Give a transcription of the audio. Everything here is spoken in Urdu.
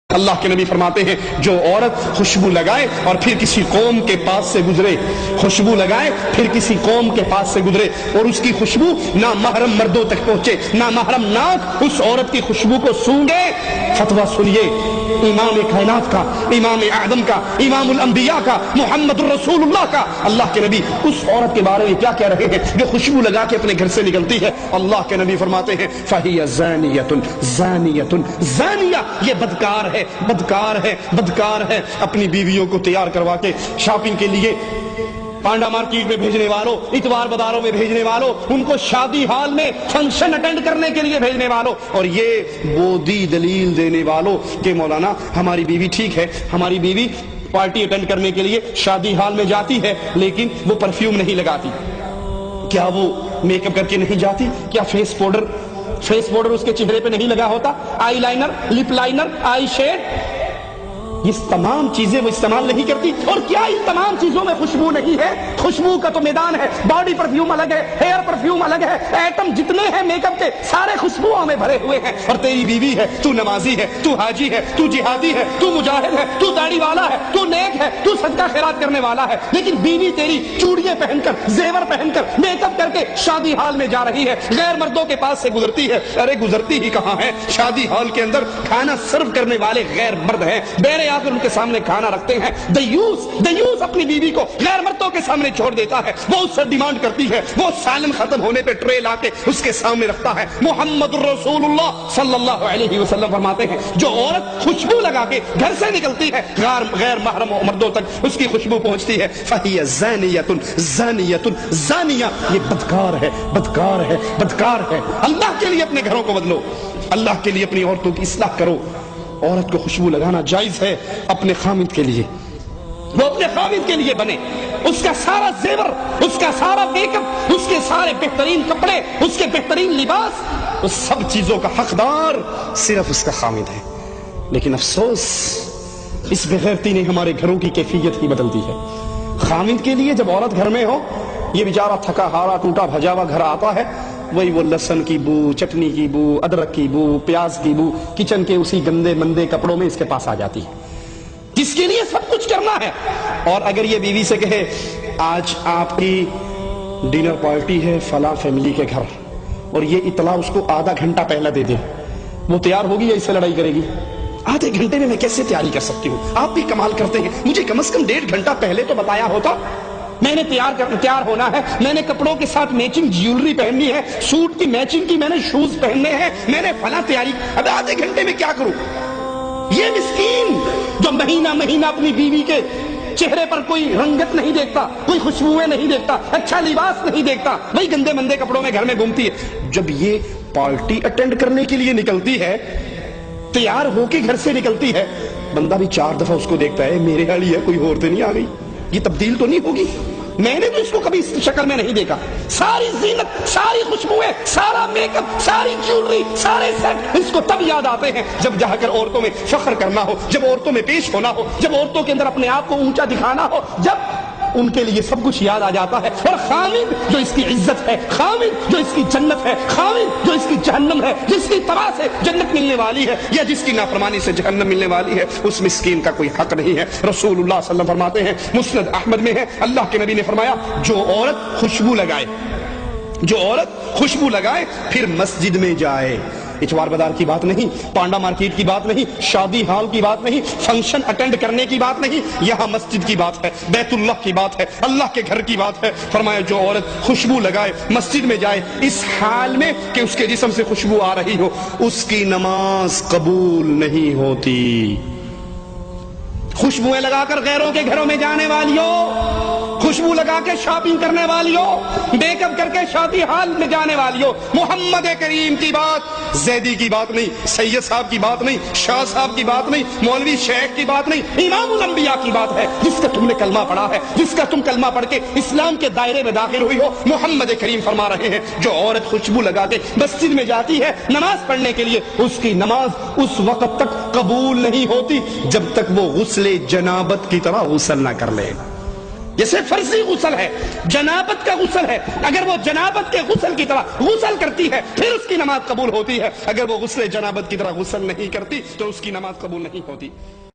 اللہ کے نبی فرماتے ہیں جو عورت خوشبو لگائے اور پھر کسی قوم کے پاس سے گزرے، خوشبو لگائے پھر کسی قوم کے پاس سے گزرے اور اس کی خوشبو نہ محرم مردوں تک پہنچے، نہ محرم ناک اس عورت کی خوشبو کو سونگے، فتویٰ سنیے امام کائنات کا، امام اعظم کا، امام الانبیاء کا، محمد الرسول اللہ کا، اللہ کے نبی اس عورت کے بارے میں کیا کہہ رہے ہیں جو خوشبو لگا کے اپنے گھر سے نکلتی ہے؟ اللہ کے نبی فرماتے ہیں فَهِيَ زَانِيَةٌ زَانِيَةٌ زانیہ، یہ بدکار ہے، بدکار ہے، بدکار ہے۔ اپنی بیویوں کو تیار کروا کے شاپنگ کے لیے پانڈا مارکیٹ میں بھیجنے والوں، اتوار بازاروں میں بھیجنے والوں، ان کو شادی ہال میں فنکشن اٹینڈ کرنے کے لیے بھیجنے والوں، اور یہ بودی دلیل دینے والوں کہ مولانا ہماری بیوی ٹھیک ہے، ہماری بیوی پارٹی اٹینڈ کرنے کے لیے شادی ہال میں جاتی ہے لیکن وہ پرفیوم نہیں لگاتی، کیا وہ میک اپ کر کے نہیں جاتی؟ کیا فیس پاؤڈر اس کے چہرے پہ نہیں لگا ہوتا؟ آئی لائنر، لپ لائنر، آئی شیڈ، یہ تمام چیزیں وہ استعمال نہیں کرتی؟ اور کیا ان تمام چیزوں میں خوشبو نہیں ہے؟ خوشبو کا تو میدان ہے، باڈی پرفیوم الگ ہے، ہیئر پرفیوم الگ ہے، ایٹم جتنے ہیں میک اپ کے سارے خوشبوؤں میں بھرے ہوئے ہیں۔ اور تیری بیوی ہے، تو نمازی ہے، تو حاجی ہے، تو جہادی ہے، تو مجاہد ہے، تو داڑھی والا ہے، تو نیک ہے، تو صدقہ خیرات کرنے والا ہے، لیکن بیوی تیری چوڑیاں پہن کر، زیور پہن کر، میک اپ کر کے شادی ہال میں جا رہی ہے، غیر مردوں کے پاس سے گزرتی ہے۔ ارے گزرتی ہی کہاں ہے؟ شادی ہال کے اندر کھانا سرو کرنے والے غیر مرد ہیں، بیرے آ کر ان کے سامنے کھانا رکھتے ہیں۔ دیوس اپنی بیوی کو غیر مردوں کے سامنے چھوڑ دیتا ہے، وہ اس سے ڈیمانڈ کرتی ہے، وہ سالن ختم ہونے پہ ٹرے لا کے اس کے سامنے رکھتا ہے۔ محمد الرسول اللہ صلی اللہ علیہ وسلم فرماتے ہیں جو عورت خوشبو لگا کے گھر سے نکلتی ہے غیر محرم مردوں تک اس کی خوشبو پہنچتی ہے، فَهِيَ زَانِيَةٌ زَانِيَةٌ زانیہ، یہ بدکار ہے، بدکار ہے، بدکار ہے۔ اللہ کے لیے اپنے گھروں کو بدلو، اللہ کے لیے اپنی عورتوں کی اصلاح کرو۔ عورت کو خوشبو لگانا جائز ہے اپنے خامد کے لیے، وہ اپنے خامد کے لیے بنے، اس کا سارا زیور، اس کا سارا میک اپ، اس کے سارے بہترین کپڑے، اس کے بہترین لباس، اس سب چیزوں کا حقدار صرف اس کا خامد ہے۔ لیکن افسوس اس بغیرتی نے ہمارے گھروں کی کیفیت ہی بدل دی ہے۔ خامد کے لیے جب عورت گھر میں ہو، یہ بیچارہ تھکا ہارا ٹوٹا بھجا ہوا گھر آتا ہے، وہی وہ لہسن کی بو، چٹنی کی بو، ادرک کی بو، پیاز کی بو کچن کے اسی گندے مندے کپڑوں میں اس کے پاس آ جاتی ہے، جس کے لیے سب کچھ کرنا ہے۔ اور اگر یہ بیوی سے کہے آج آپ کی ڈنر پارٹی ہے فلاں فیملی کے گھر، اور یہ اطلاع اس کو آدھا گھنٹہ پہلے دے دے، وہ تیار ہوگی یا اس سے لڑائی کرے گی؟ آدھے گھنٹے میں میں کیسے تیاری کر سکتی ہوں؟ آپ بھی کمال کرتے ہیں، مجھے کم از کم 1.5 گھنٹہ پہلے تو بتایا ہوتا، میں نے تیار ہونا ہے، میں نے کپڑوں کے ساتھ میچنگ جیولری پہننی ہے، سوٹ کی میچنگ کی میں نے شوز پہننے ہیں، میں نے فلاں تیاری، اب آدھے گھنٹے میں کیا کروں؟ یہ مسکین جو مہینہ اپنی بیوی کے چہرے پر کوئی رنگت نہیں دیکھتا، کوئی خوشبوئیں نہیں دیکھتا، اچھا لباس نہیں دیکھتا، وہی گندے مندے کپڑوں میں گھر میں گھومتی ہے۔ جب یہ پارٹی اٹینڈ کرنے کے لیے نکلتی ہے، تیار ہو کے گھر سے نکلتی ہے، بندہ بھی 4 دفعہ اس کو دیکھتا ہے، میرے والی ہے، کوئی اور تو نہیں آ گئی، یہ تبدیل تو نہیں ہوگی؟ میں نے تو اس کو کبھی اس شکل میں نہیں دیکھا، ساری زینت، ساری خوشبوئیں، سارا میک اپ، ساری جیولری، سارے سیٹ اس کو تب یاد آتے ہیں جب جا کر عورتوں میں فخر کرنا ہو، جب عورتوں میں پیش ہونا ہو، جب عورتوں کے اندر اپنے آپ کو اونچا دکھانا ہو، جب ان کے لیے سب کچھ یاد آ جاتا ہے۔ اور خامد جو اس کی عزت ہے، خامد جو اس کی جنت ہے، خامد جو اس کی جہنم ہے، جس کی طرح سے جنت ملنے والی ہے یا جس کی نافرمانی سے جہنم ملنے والی ہے، اس مسکین کا کوئی حق نہیں ہے۔ رسول اللہ صلی اللہ علیہ وسلم فرماتے ہیں، مسند احمد میں ہے، اللہ کے نبی نے فرمایا جو عورت خوشبو لگائے پھر مسجد میں جائے، اتوار بازار کی بات نہیں، پانڈا مارکیٹ کی بات نہیں، شادی ہال کی بات نہیں، فنکشن اٹینڈ کرنے کی بات نہیں، یہاں مسجد کی بات ہے، بیت اللہ کی بات ہے، اللہ کے گھر کی بات ہے۔ فرمایا جو عورت خوشبو لگائے مسجد میں جائے اس حال میں کہ اس کے جسم سے خوشبو آ رہی ہو، اس کی نماز قبول نہیں ہوتی۔ خوشبوئیں لگا کر غیروں کے گھروں میں جانے والیوں، خوشبو لگا کے شاپنگ کرنے والیوں، میک اپ کر کے شادی ہال میں جانے والیوں، محمد کریم کی بات، زیدی کی بات نہیں، سید صاحب کی بات نہیں، شاہ صاحب کی بات نہیں، مولوی شیخ کی بات نہیں، امام الانبیاء کی بات ہے، جس کا تم نے کلمہ پڑھا ہے، جس کا تم کلمہ پڑھ کے اسلام کے دائرے میں داخل ہوئی ہو۔ محمد کریم فرما رہے ہیں جو عورت خوشبو لگا کے مسجد میں جاتی ہے نماز پڑھنے کے لیے، اس کی نماز اس وقت تک قبول نہیں ہوتی جب تک وہ غسل جنابت کی طرح غسل نہ کر لے۔ جیسے فرضی غسل ہے، جنابت کا غسل ہے، اگر وہ جنابت کے غسل کی طرح غسل کرتی ہے پھر اس کی نماز قبول ہوتی ہے، اگر وہ غسل جنابت کی طرح غسل نہیں کرتی تو اس کی نماز قبول نہیں ہوتی۔